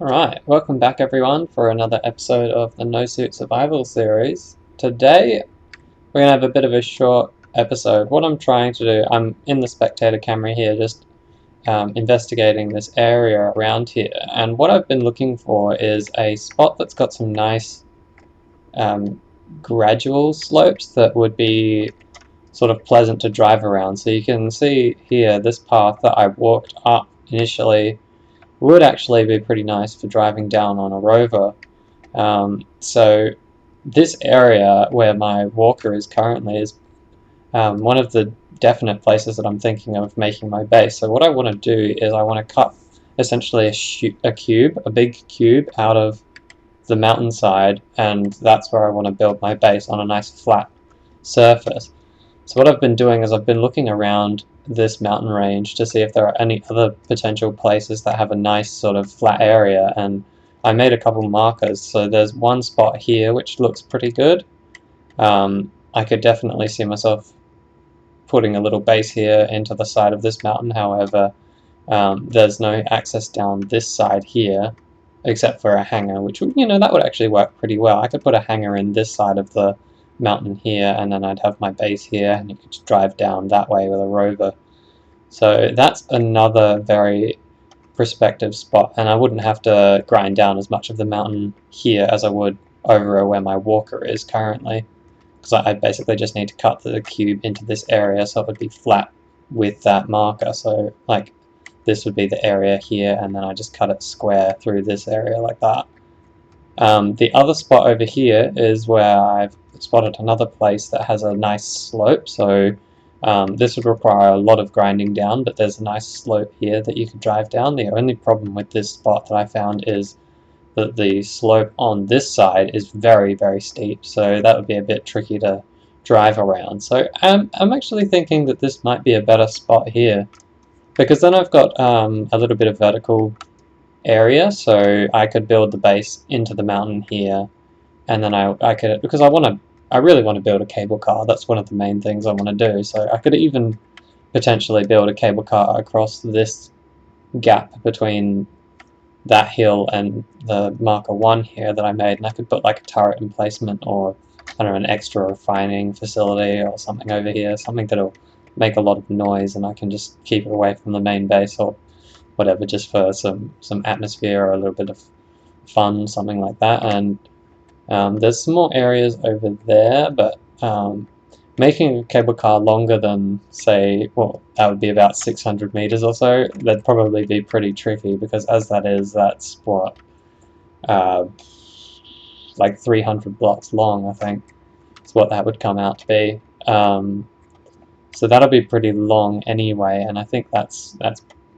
Alright, welcome back everyone for another episode of the No Suit Survival series. Today we're going to have a bit of a short episode. What I'm trying to do, I'm in the spectator camera here just investigating this area around here, and what I've been looking for is a spot that's got some nice gradual slopes that would be sort of pleasant to drive around. So you can see here this path that I walked up initially would actually be pretty nice for driving down on a rover. So this area where my walker is currently is one of the definite places that I'm thinking of making my base. So what I want to do is I want to cut essentially a big cube out of the mountainside, and that's where I want to build my base on a nice flat surface. So what I've been doing is I've been looking around this mountain range to see if there are any other potential places that have a nice sort of flat area, and I made a couple markers. So there's one spot here which looks pretty good. I could definitely see myself putting a little base here into the side of this mountain. However, there's no access down this side here except for a hangar, which that would actually work pretty well. I could put a hangar in this side of the mountain here, and then I'd have my base here, and you could just drive down that way with a rover. So that's another very prospective spot, and I wouldn't have to grind down as much of the mountain here as I would over where my walker is currently, because I basically just need to cut the cube into this area so it would be flat with that marker. So like this would be the area here, and then I just cut it square through this area like that. The other spot over here is where I've spotted another place that has a nice slope. So this would require a lot of grinding down, but there's a nice slope here that you could drive down. The only problem with this spot that I found is that the slope on this side is very, very steep, so that would be a bit tricky to drive around. So I'm actually thinking that this might be a better spot here, because then I've got a little bit of vertical area, so I could build the base into the mountain here, and then I could, because I really want to build a cable car. That's one of the main things I want to do. So I could even potentially build a cable car across this gap between that hill and the marker 1 here that I made, and I could put like a turret emplacement, or I don't know, an extra refining facility or something over here, something that'll make a lot of noise and I can just keep it away from the main base or whatever, just for some atmosphere or a little bit of fun, something like that. And there's some more areas over there, but making a cable car longer than, say, well, that would be about 600 meters or so, that'd probably be pretty tricky, because as that is, that's what, like 300 blocks long, I think, is what that would come out to be. So that'll be pretty long anyway, and I think that's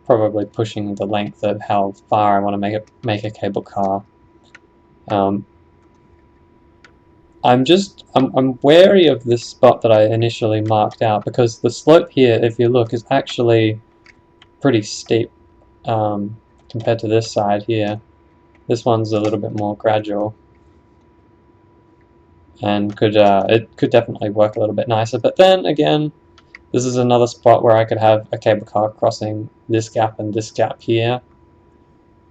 probably pushing the length of how far I want to make a cable car. I'm wary of this spot that I initially marked out, because the slope here, if you look, is actually pretty steep compared to this side here. This one's a little bit more gradual, and it could definitely work a little bit nicer. But then again, this is another spot where I could have a cable car crossing this gap and this gap here.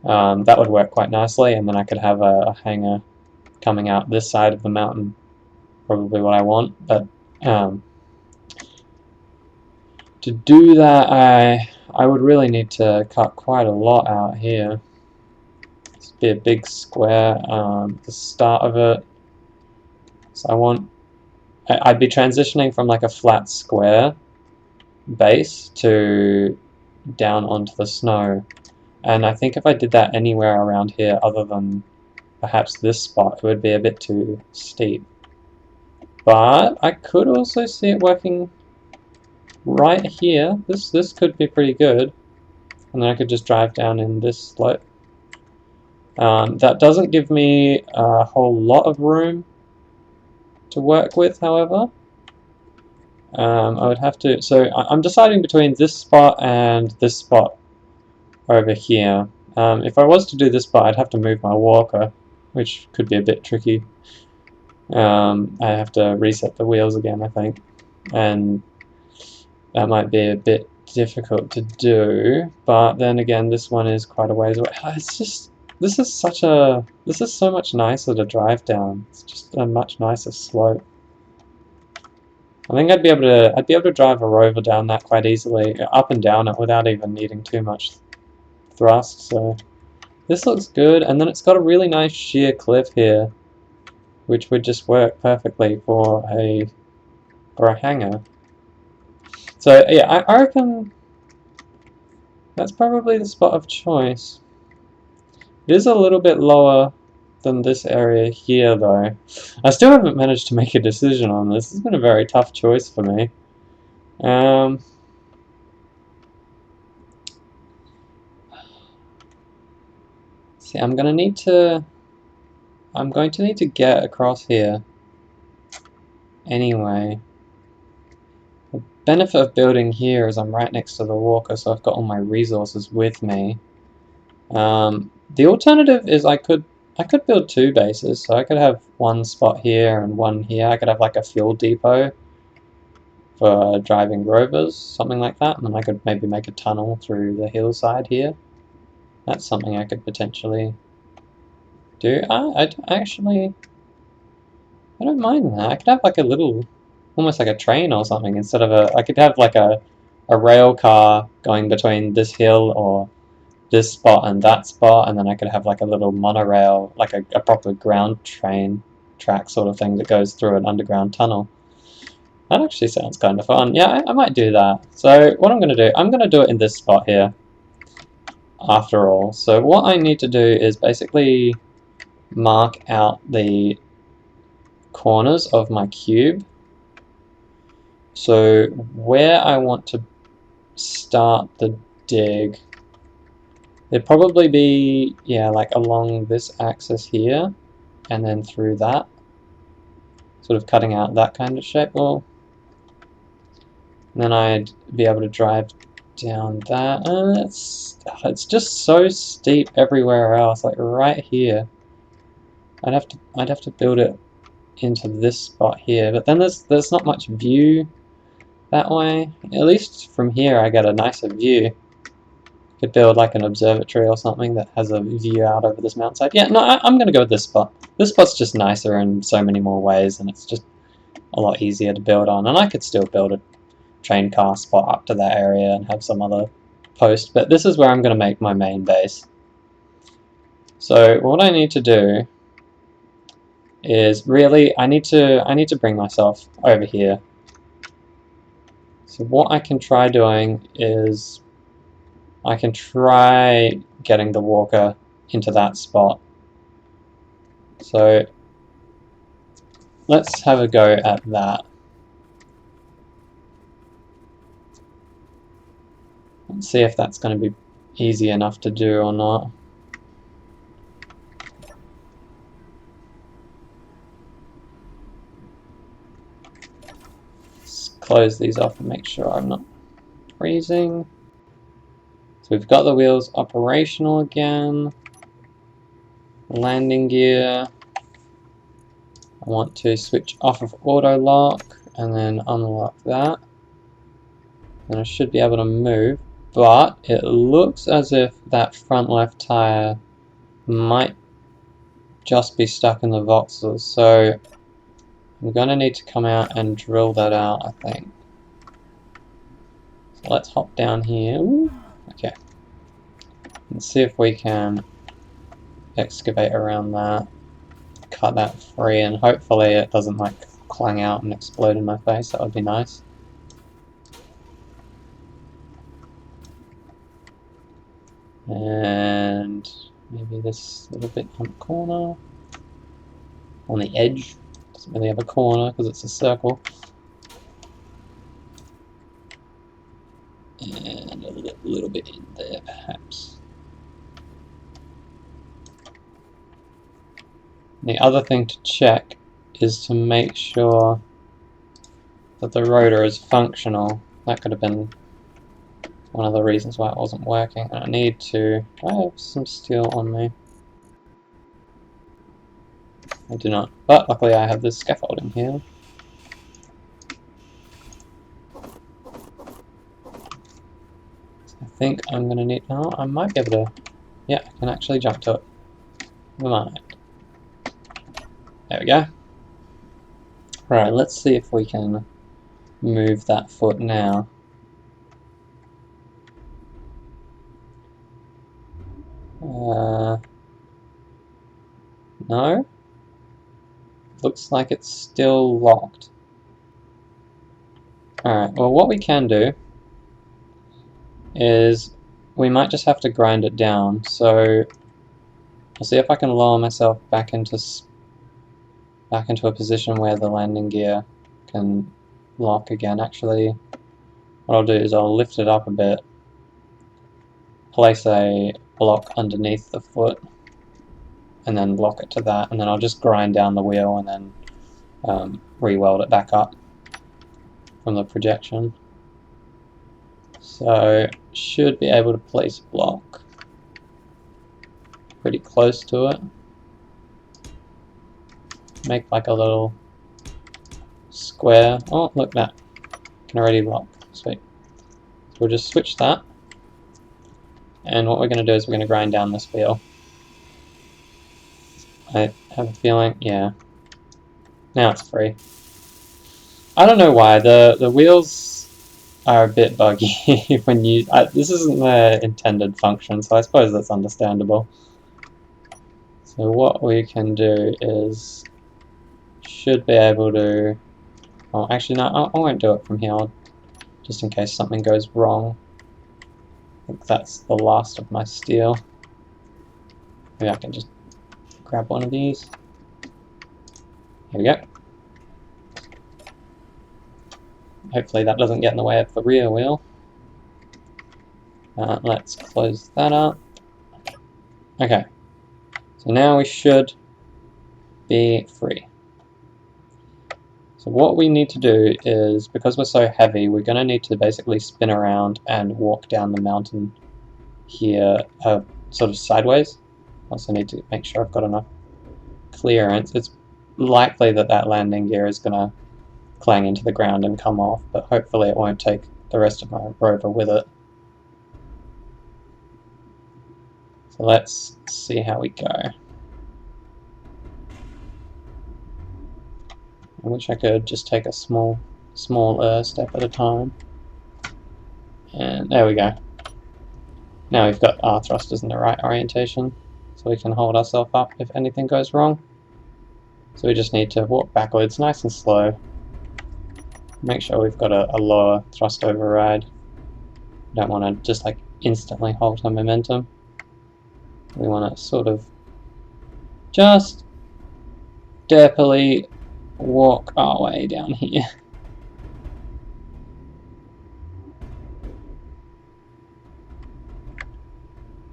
That would work quite nicely, and then I could have a hangar coming out this side of the mountain. Probably what I want, but to do that, I would really need to cut quite a lot out here. This would be a big square at the start of it. So I'd be transitioning from like a flat square base to down onto the snow, and I think if I did that anywhere around here other than perhaps this spot, it would be a bit too steep. But I could also see it working right here. This could be pretty good, and then I could just drive down in this slope. That doesn't give me a whole lot of room to work with, however. I would have to, so I'm deciding between this spot and this spot over here. If I was to do this spot, I'd have to move my walker, which could be a bit tricky. I have to reset the wheels again, I think, and that might be a bit difficult to do, but then again, this one is quite a ways away. It's just, This is so much nicer to drive down. It's just a much nicer slope. I think I'd be able to drive a rover down that quite easily, up and down it without even needing too much thrust. So this looks good, and then it's got a really nice sheer cliff here, which would just work perfectly for a hangar. So yeah, I reckon that's probably the spot of choice. It is a little bit lower than this area here, though. I still haven't managed to make a decision on this. This has been a very tough choice for me. See, I'm going to need to get across here anyway. The benefit of building here is I'm right next to the walker, so I've got all my resources with me. The alternative is I could build two bases, so I could have one spot here and one here. I could have like a fuel depot for driving rovers, something like that, and then I could maybe make a tunnel through the hillside here. That's something I could potentially do. I don't mind that. I could have like a little, almost like a train or something instead of I could have like a rail car going between this hill or this spot and that spot, and then I could have like a little monorail, like a proper ground train track sort of thing that goes through an underground tunnel. That actually sounds kind of fun. Yeah, I might do that. So what I'm going to do, I'm going to do it in this spot here, after all. So what I need to do is basically mark out the corners of my cube. So where I want to start the dig, it'd probably be, yeah, like along this axis here, and then through that, sort of cutting out that kind of shape. Well, and then I'd be able to drive down that. It's just so steep everywhere else, like right here. I'd have to build it into this spot here, but then there's not much view that way. At least from here I get a nicer view. Could build like an observatory or something that has a view out over this mountainside. Yeah, no, I'm gonna go with this spot. This spot's just nicer in so many more ways, and it's just a lot easier to build on. And I could still build a train car spot up to that area and have some other post, but this is where I'm gonna make my main base. So what I need to do is really I need to bring myself over here. So what I can try doing is I can try getting the walker into that spot. So let's have a go at that. Let's see if that's going to be easy enough to do or not. Let's close these off and make sure I'm not freezing. So we've got the wheels operational again. Landing gear. I want to switch off of auto lock and then unlock that. And I should be able to move, but it looks as if that front left tire might just be stuck in the voxels. So I'm going to need to come out and drill that out, I think. So let's hop down here. Ooh, okay. Let's see if we can excavate around that, cut that free, and hopefully it doesn't like clang out and explode in my face. That would be nice. And maybe this little bit on the corner, on the edge. Doesn't really have a corner because it's a circle. And a little bit in there, perhaps. The other thing to check is to make sure that the rotor is functional. That could have been one of the reasons why it wasn't working. And I need to... I have some steel on me. I do not. But luckily I have this scaffolding here. I think I'm going to need... Oh, I might be able to... Yeah, I can actually jump to it. Never mind. There we go. Right, let's see if we can move that foot now. No? Looks like it's still locked. Alright, well what we can do is we might just have to grind it down. So I'll see if I can lower myself back into a position where the landing gear can lock again. Actually, what I'll do is I'll lift it up a bit, place a block underneath the foot, and then lock it to that, and then I'll just grind down the wheel and then re-weld it back up from the projection. So should be able to place a block pretty close to it. Make like a little square. Oh, look, that can already lock. Sweet. So we'll just switch that. And what we're going to do is we're going to grind down this wheel. I have a feeling, yeah. Now it's free. I don't know why, the wheels are a bit buggy when you... this isn't their intended function, so I suppose that's understandable. So what we can do is... should be able to... oh, actually no, I won't do it from here, just in case something goes wrong. I think that's the last of my steel. Maybe I can just grab one of these. Here we go. Hopefully that doesn't get in the way of the rear wheel. Let's close that up. Okay, so now we should be free. So what we need to do is, because we're so heavy, we're going to need to basically spin around and walk down the mountain here, sort of sideways. Also need to make sure I've got enough clearance. It's likely that that landing gear is going to clang into the ground and come off, but hopefully it won't take the rest of my rover with it. So let's see how we go. I wish I could just take a smaller step at a time. And there we go. Now we've got our thrusters in the right orientation, so we can hold ourselves up if anything goes wrong. So we just need to walk backwards nice and slow. Make sure we've got a lower thrust override. Don't want to just like instantly halt our momentum. We want to sort of just derpily walk our way down here.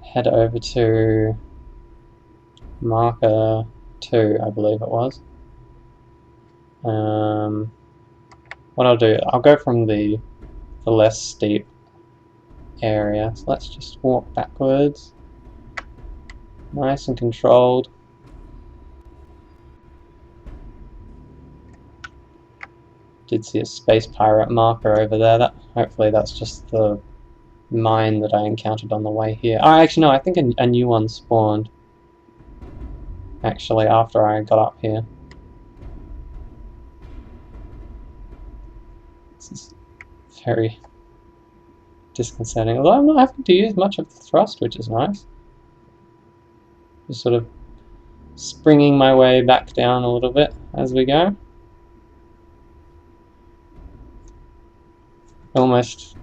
Head over to marker 2, I believe it was. What I'll do, I'll go from the less steep area. So let's just walk backwards. Nice and controlled. Did see a space pirate marker over there. Hopefully that's just the mine that I encountered on the way here. Oh, actually no, I think a new one spawned. Actually, after I got up here. This is very disconcerting. Although I'm not having to use much of the thrust, which is nice. Just sort of springing my way back down a little bit as we go. Almost.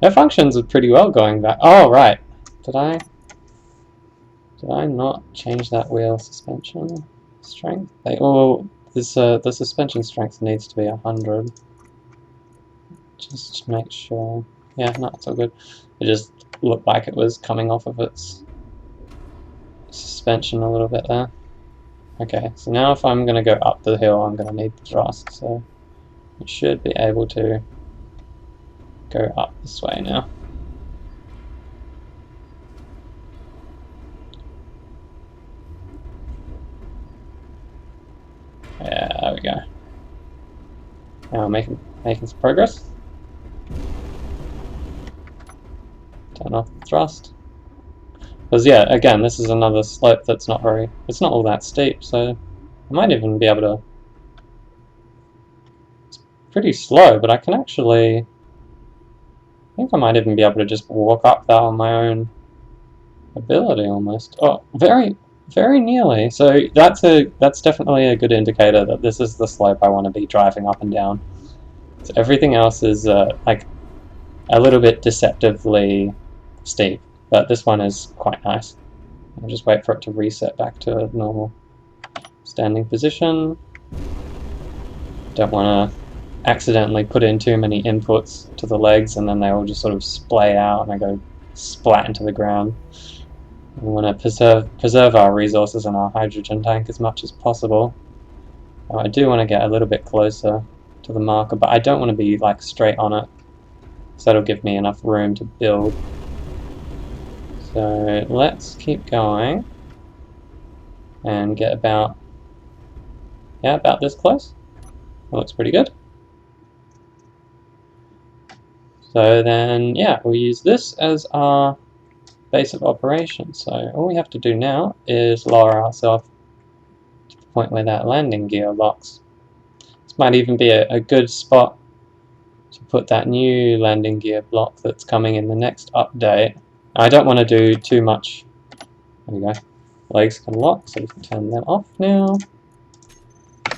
Their functions are pretty well going back. Oh, right. Did I not change that wheel suspension strength? The suspension strength needs to be 100. Just to make sure. Yeah, no, it's all good. It just looked like it was coming off of its suspension a little bit there. Okay, so now if I'm going to go up the hill, I'm going to need the thrust, so it should be able to go up this way now. Yeah, there we go. Now making some progress. Turn off the thrust. Because yeah, again, this is another slope that's not very, it's not all that steep, so I might even be able to, it's pretty slow, but I can actually, I think I might even be able to just walk up that on my own ability almost. Oh, very nearly. So that's definitely a good indicator that this is the slope I want to be driving up and down. So everything else is like a little bit deceptively steep, but this one is quite nice. I'll just wait for it to reset back to normal standing position. Don't want to accidentally put in too many inputs to the legs and then they all just sort of splay out and they go splat into the ground. We want to preserve our resources in our hydrogen tank as much as possible. I do want to get a little bit closer to the marker, but I don't want to be like straight on it, so that'll give me enough room to build. So let's keep going and get about, yeah, about this close. That looks pretty good. So then, yeah, we'll use this as our base of operations. So all we have to do now is lower ourselves to the point where that landing gear locks. This might even be a good spot to put that new landing gear block that's coming in the next update. I don't want to do too much. There we go. Legs can lock, so we can turn them off now.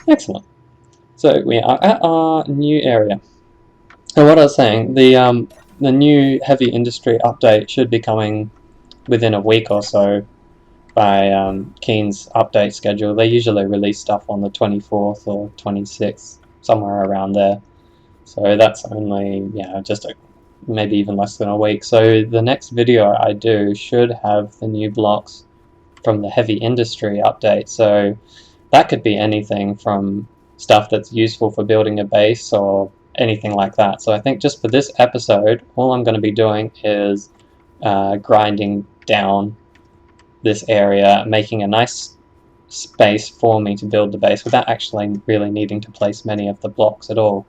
Excellent. So we are at our new area. And what I was saying, the new heavy industry update should be coming within a week or so by Keen's update schedule. They usually release stuff on the 24th or 26th, somewhere around there. So that's only, yeah, just maybe even less than a week. So the next video I do should have the new blocks from the heavy industry update. So that could be anything from stuff that's useful for building a base or anything like that. So I think just for this episode, all I'm going to be doing is grinding down this area, making a nice space for me to build the base without actually really needing to place many of the blocks at all.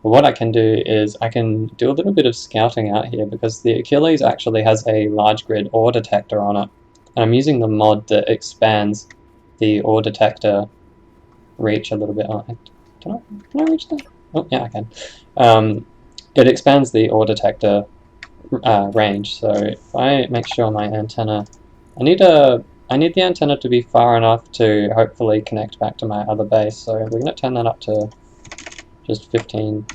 But what I can do is I can do a little bit of scouting out here because the Achilles actually has a large grid ore detector on it. And I'm using the mod that expands the ore detector reach a little bit. Oh, can I reach that? Oh, yeah, I can. It expands the ore detector range. So if I make sure my antenna, I need the antenna to be far enough to hopefully connect back to my other base. So we're going to turn that up to just 15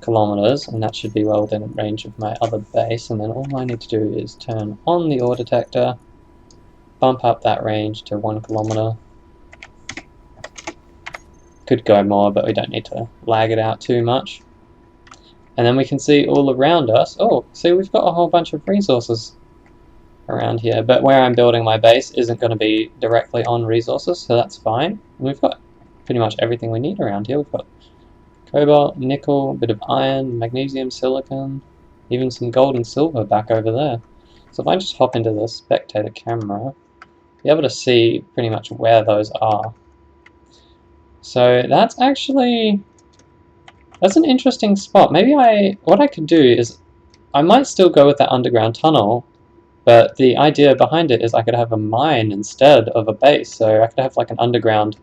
kilometers, and that should be well within range of my other base. And then all I need to do is turn on the ore detector, bump up that range to 1 kilometer. Could go more, but we don't need to lag it out too much. And then we can see all around us. Oh, see, we've got a whole bunch of resources around here, but where I'm building my base isn't going to be directly on resources, so that's fine. And we've got pretty much everything we need around here. We've got cobalt, nickel, a bit of iron, magnesium, silicon, even some gold and silver back over there. So if I just hop into the spectator camera, be able to see pretty much where those are. So that's actually, that's an interesting spot. Maybe what I could do is, I might still go with that underground tunnel, but the idea behind it is I could have a mine instead of a base. So I could have like an underground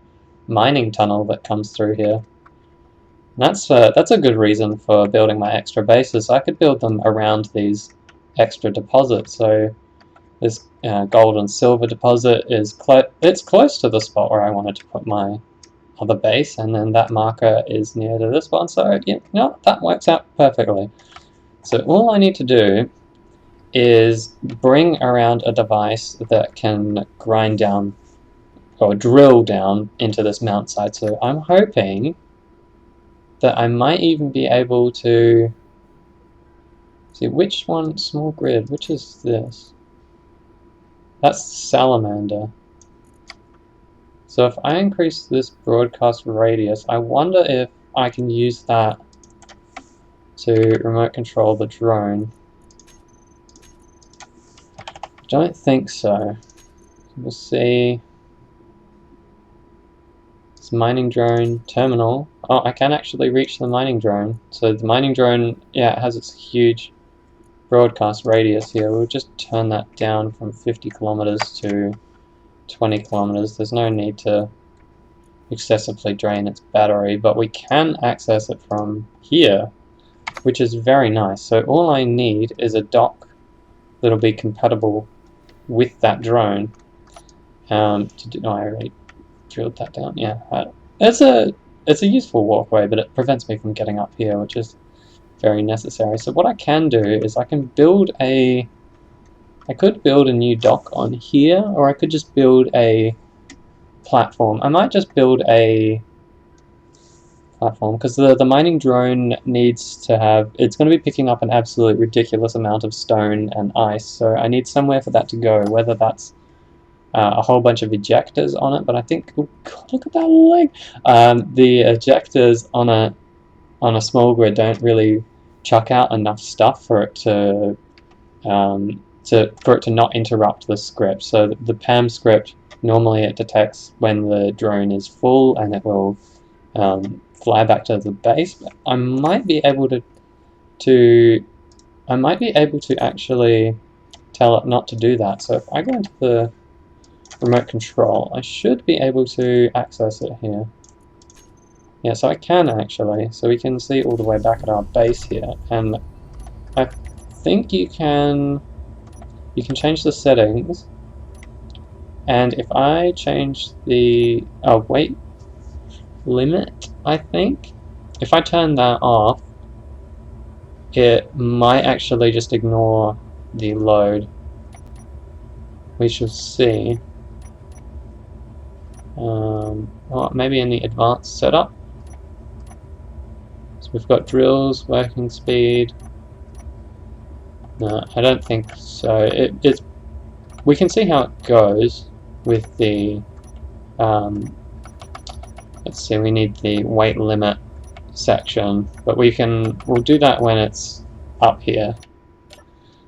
mining tunnel that comes through here. And that's a good reason for building my extra bases. I could build them around these extra deposits. So this gold and silver deposit is it's close to the spot where I wanted to put my other base, and then that marker is near to this one. So yeah, no, that works out perfectly. So all I need to do is bring around a device that can grind down or drill down into this mountainside. So I'm hoping that I might even be able to see which one, small grid, which is this? That's salamander. So if I increase this broadcast radius, I wonder if I can use that to remote control the drone. I don't think so. We'll see. It's mining drone terminal. Oh, I can actually reach the mining drone. So the mining drone, yeah, it has its huge broadcast radius here, we'll just turn that down from 50 kilometers to 20 kilometers. There's no need to excessively drain its battery, but we can access it from here, which is very nice. So all I need is a dock that'll be compatible with that drone. I already drilled that down. Yeah, it's a useful walkway, but it prevents me from getting up here, which is very necessary. So what I can do is I could build a new dock on here, or I could just build a platform. I might just build a platform, because the mining drone needs to have, it's going to be picking up an absolute ridiculous amount of stone and ice, so I need somewhere for that to go, whether that's a whole bunch of ejectors on it, but I think, oh god, look at that leg! The ejectors on a small grid don't really chuck out enough stuff for it to not interrupt the script. So the PAM script, normally it detects when the drone is full and it will fly back to the base. But I might be able to actually tell it not to do that. So if I go into the remote control, I should be able to access it here. Yeah, so I can actually. So we can see all the way back at our base here, and I think you can change the settings, and if I change the weight limit, I think if I turn that off, it might actually just ignore the load. We shall see. Maybe in the advanced setup. So we've got drills, working speed. No, I don't think so. We can see how it goes with the. Let's see. We need the weight limit section, but we'll do that when it's up here.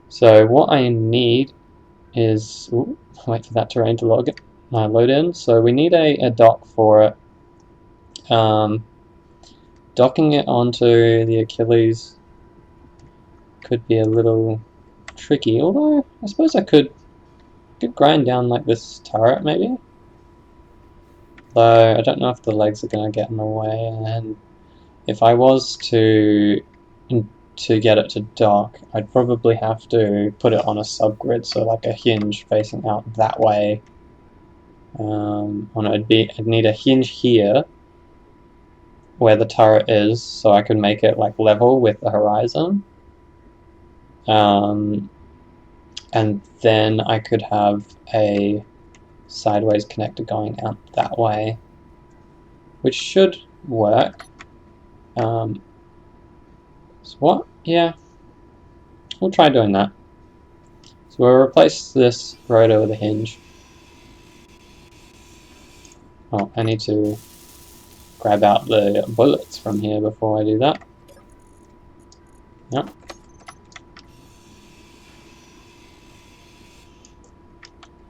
So what I need is wait for that terrain to load in. So we need a dock for it. Docking it onto the Achilles could be a little tricky, although I suppose I could grind down like this turret maybe. Though I don't know if the legs are going to get in the way, and if I was to get it to dock, I'd probably have to put it on a subgrid, so like a hinge facing out that way. I'd need a hinge here where the turret is, so I could make it like level with the horizon. And then I could have a sideways connector going out that way, which should work. So what? Yeah, we'll try doing that. So we'll replace this rotor with a hinge. Oh, I need to grab out the bullets from here before I do that. Yep.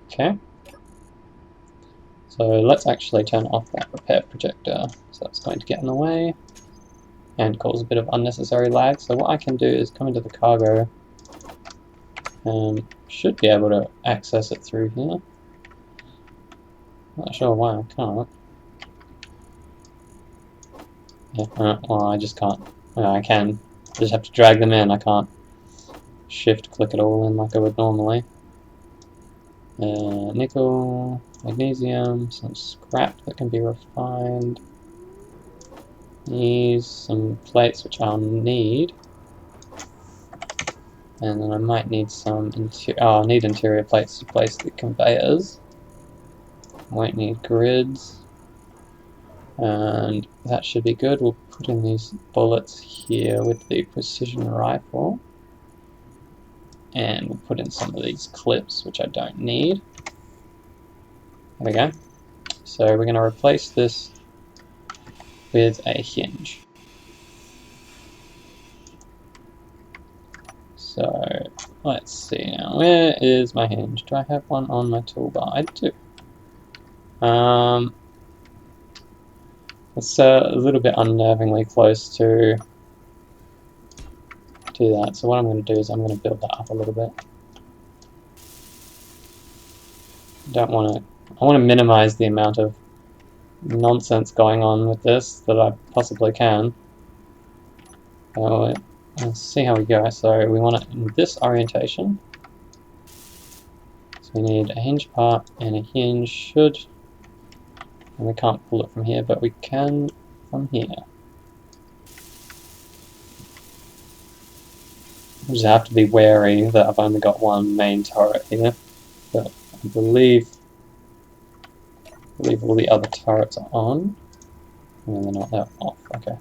Okay. So let's actually turn off that repair projector. So that's going to get in the way and cause a bit of unnecessary lag. So what I can do is come into the cargo and should be able to access it through here. Not sure why I can't. Yeah, well, I just can't. I can. I just have to drag them in. I can't shift click it all in like I would normally. Nickel, magnesium, some scrap that can be refined. These, some plates which I'll need. And then I might need some I'll need interior plates to place the conveyors. Won't need grids. And that should be good. We'll put in these bullets here with the precision rifle. And we'll put in some of these clips, which I don't need. There we go. So we're going to replace this with a hinge. So let's see now. Where is my hinge? Do I have one on my toolbar? I do. It's a little bit unnervingly close to do that. So what I'm going to do is I'm going to build that up a little bit. I want to minimize the amount of nonsense going on with this that I possibly can. Let's see how we go. So we want it in this orientation. So we need a hinge part and a hinge should, and we can't pull it from here, but we can from here. I just have to be wary that I've only got one main turret here, but I believe all the other turrets are on. No, they're not, they're off, okay.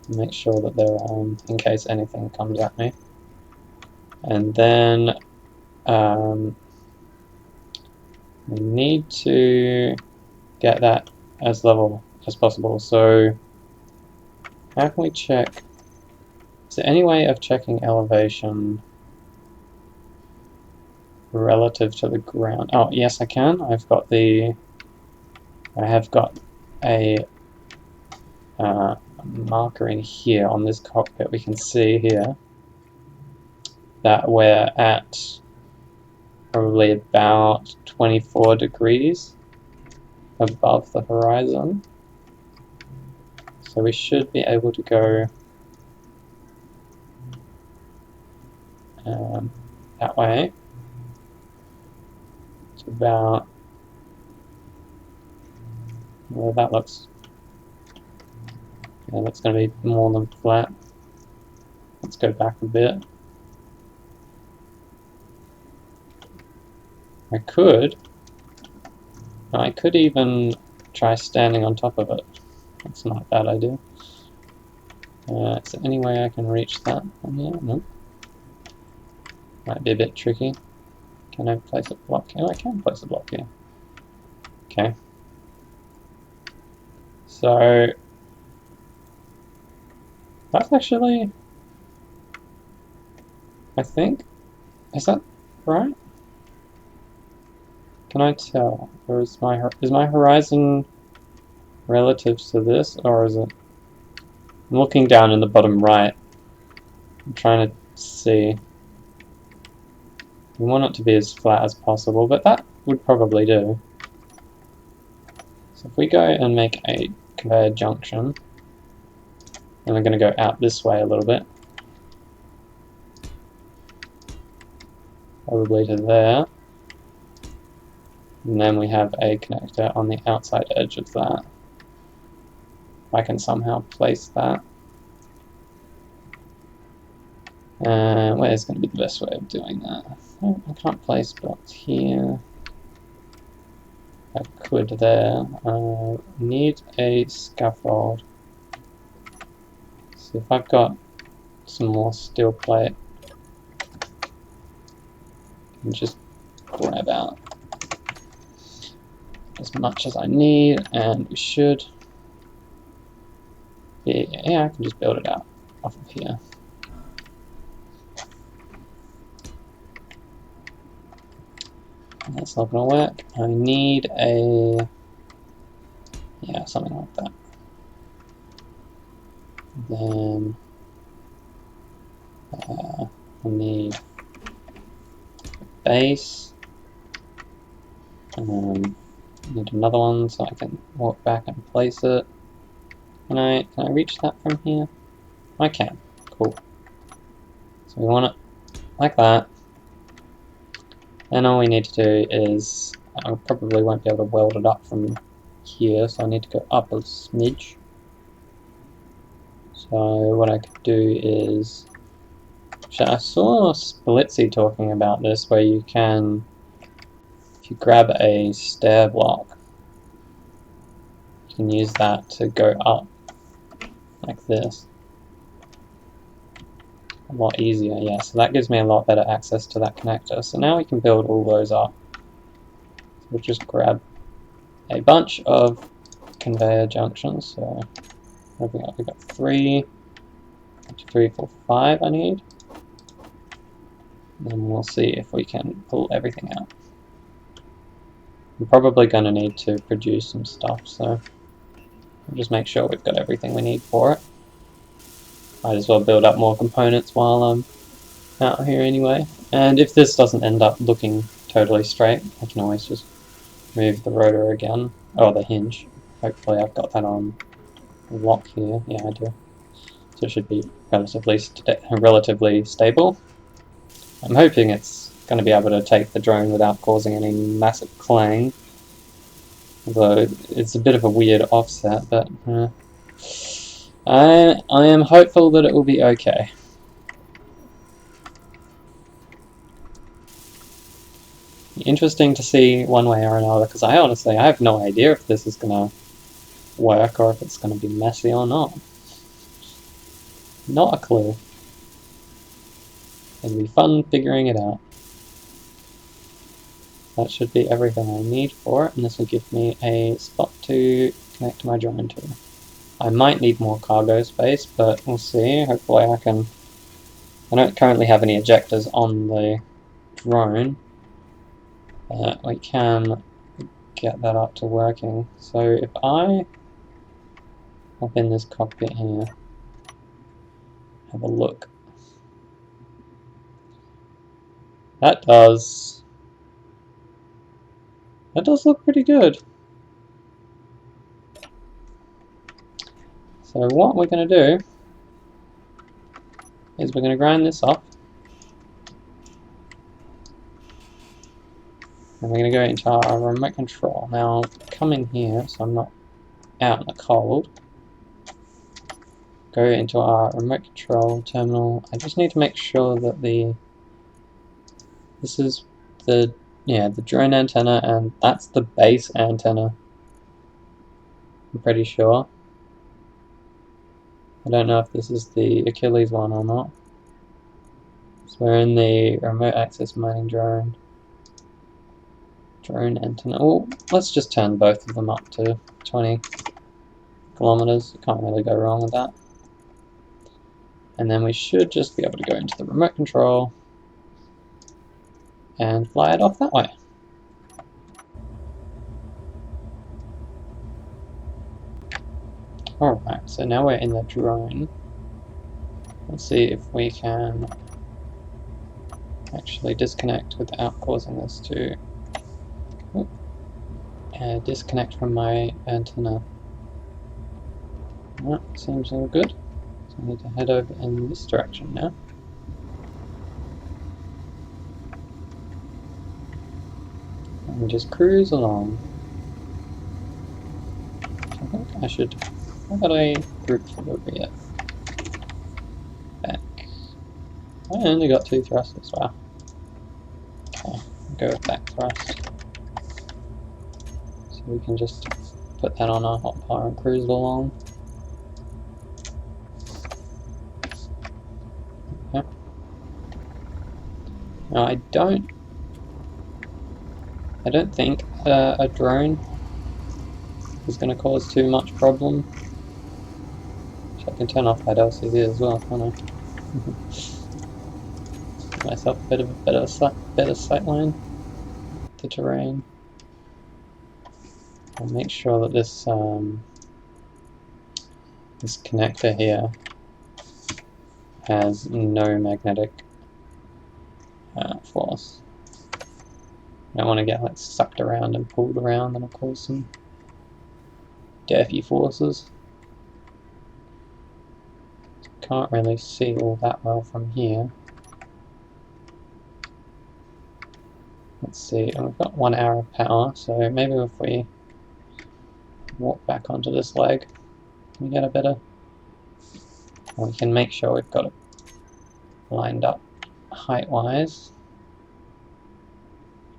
Make sure that they're on in case anything comes at me. And then we need to get that as level as possible. So how can we check? Is there any way of checking elevation relative to the ground? Oh, yes, I can. I have got a marker in here on this cockpit. We can see here that we're at probably about 24 degrees above the horizon. So we should be able to go that way. It's about, well, that looks, yeah, that's going to be more than flat. Let's go back a bit. I could even try standing on top of it. That's not a bad idea. Is there any way I can reach that from here? No. Might be a bit tricky. Can I place a block here? I can place a block here. Okay. So that's actually, I think, is that right? Can I tell? Or is my horizon relative to this, or is it? I'm looking down in the bottom right. I'm trying to see. We want it to be as flat as possible, but that would probably do. So if we go and make a conveyor junction, and we're going to go out this way a little bit, probably to there, and then we have a connector on the outside edge of that. I can somehow place that. Where's going to be the best way of doing that? I can't place blocks here. I could there. Need a scaffold. So if I've got some more steel plate, I can just grab out as much as I need, and we should. Yeah, I can just build it out off of here. That's not going to work. I need a, yeah, something like that. Then I need a base. I need another one so I can walk back and place it. Can I reach that from here? I can. Cool. So we want it like that. And all we need to do is, I probably won't be able to weld it up from here, so I need to go up a smidge. So what I could do is, I saw Splitsy talking about this, where you can, if you grab a stair block, you can use that to go up like this. A lot easier, yeah, so that gives me a lot better access to that connector. So now we can build all those up. So we'll just grab a bunch of conveyor junctions. So what have we got? We've got 3, 3, 4, 5 I need. And then we'll see if we can pull everything out. I'm probably going to need to produce some stuff, so we'll just make sure we've got everything we need for it. Might as well build up more components while I'm out here anyway. And if this doesn't end up looking totally straight, I can always just move the rotor again. Oh, the hinge. Hopefully I've got that on lock here. Yeah, I do. So it should be relatively stable. I'm hoping it's going to be able to take the drone without causing any massive clang. Although it's a bit of a weird offset, but I am hopeful that it will be okay. Interesting to see one way or another, because I have no idea if this is going to work or if it's going to be messy or not. Not a clue. It'll be fun figuring it out. That should be everything I need for it, and this will give me a spot to connect my drone to. I might need more cargo space, but we'll see. Hopefully I don't currently have any ejectors on the drone. We can get that up to working. So if I hop in this cockpit here, have a look. That does look pretty good. So what we're going to do is we're going to grind this up. And we're going to go into our remote control. Now, come in here so I'm not out in the cold. Go into our remote control terminal. I just need to make sure that this is the drone antenna, and that's the base antenna. I'm pretty sure. I don't know if this is the Achilles one or not. So we're in the remote access mining drone antenna. Oh, let's just turn both of them up to 20 kilometers. You can't really go wrong with that. And then we should just be able to go into the remote control and fly it off that way. Alright, so now we're in the drone. Let's see if we can actually disconnect without causing this to disconnect from my antenna. That seems all good. So I need to head over in this direction now. And just cruise along. I think I should... I've got a group over yet. Back. I only got 2 thrusters, wow. Okay, I'll go with back thrust. So we can just put that on our hot bar and cruise along. Okay. Now I don't think a drone is going to cause too much problem. So I can turn off that LCD as well, can't I? Give myself a bit of a better sight line to terrain. I'll make sure that this this connector here has no magnetic force. I don't want to get like sucked around and pulled around, and of course some deafy forces. Can't really see all that well from here. Let's see, and we've got 1 hour of power, so maybe if we walk back onto this leg, we get a better... we can make sure we've got it lined up height-wise.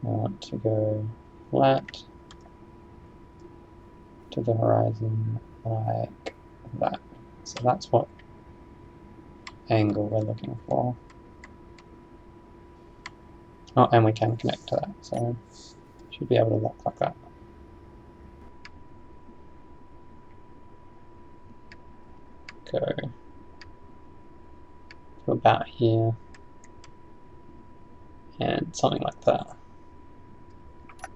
I want to go flat to the horizon like that. So that's what angle we're looking for. Oh, and we can connect to that, so should be able to lock like that. Go to about here, and something like that.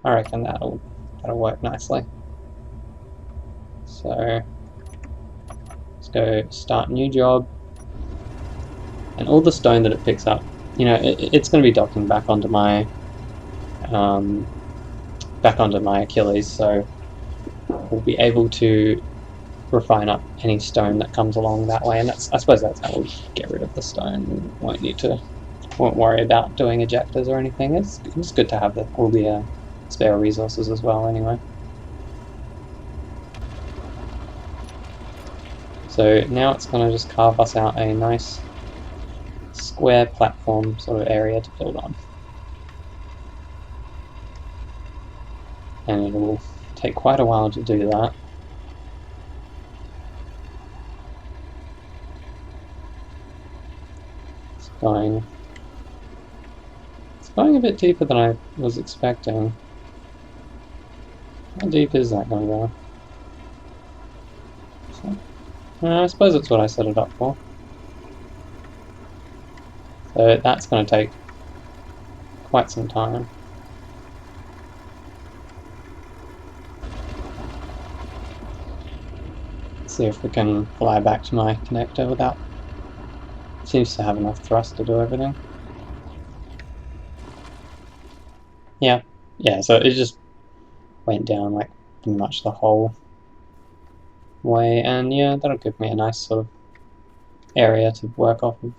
I reckon that'll work nicely. So let's go start new job. And all the stone that it picks up, you know, it's going to be docking back onto my Achilles, so we'll be able to refine up any stone that comes along that way, and I suppose that's how we'll get rid of the stone. We won't worry about doing ejectors or anything. It's good to have all the spare resources as well anyway. So now it's going to just carve us out a nice square platform sort of area to build on. And it will take quite a while to do that. It's going a bit deeper than I was expecting. How deep is that going to go? So, I suppose that's what I set it up for. So that's going to take quite some time. Let's see if we can fly back to my connector without... It seems to have enough thrust to do everything. Yeah, so it just went down like pretty much the whole way, and yeah, that'll give me a nice sort of area to work off of.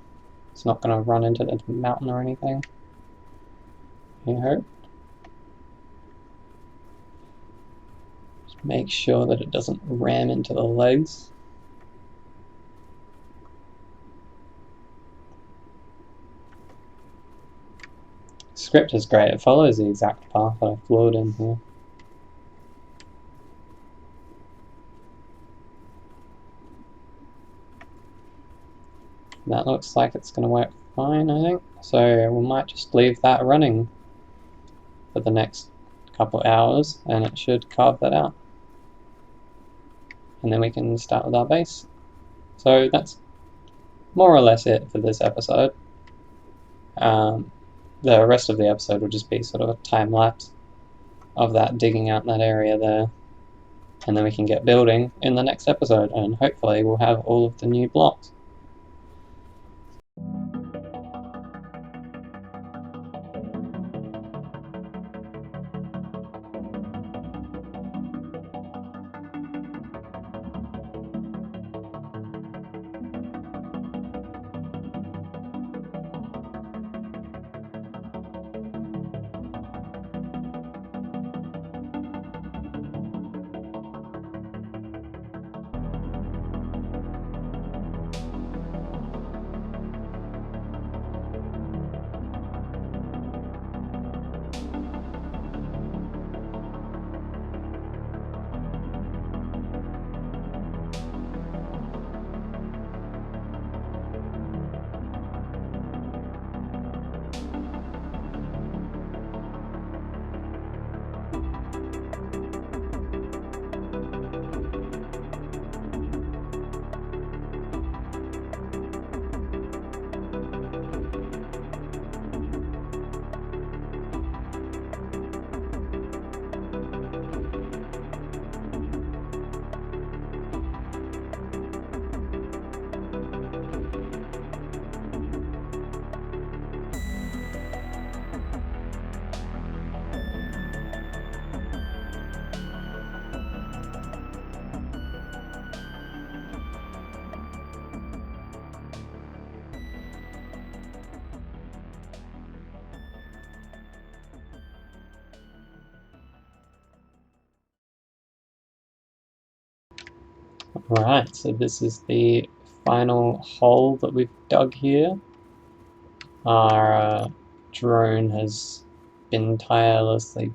It's not going to run into the mountain or anything. I hope. Just make sure that it doesn't ram into the legs. Script is great. It follows the exact path that I flowed in here. That looks like it's going to work fine, I think. So we might just leave that running for the next couple hours, and it should carve that out. And then we can start with our base. So that's more or less it for this episode. The rest of the episode will just be sort of a time lapse of that digging out that area there. And then we can get building in the next episode, and hopefully we'll have all of the new blocks. Right, so this is the final hole that we've dug here. Our drone has been tirelessly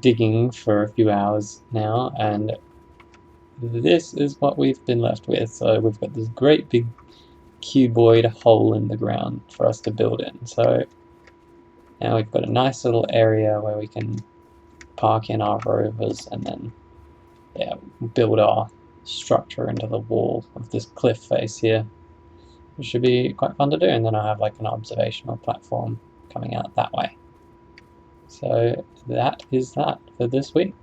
digging for a few hours now, and this is what we've been left with. So we've got this great big cuboid hole in the ground for us to build in. So now we've got a nice little area where we can park in our rovers and then build our structure into the wall of this cliff face here, which should be quite fun to do. And then I have like an observational platform coming out that way. So that is that for this week.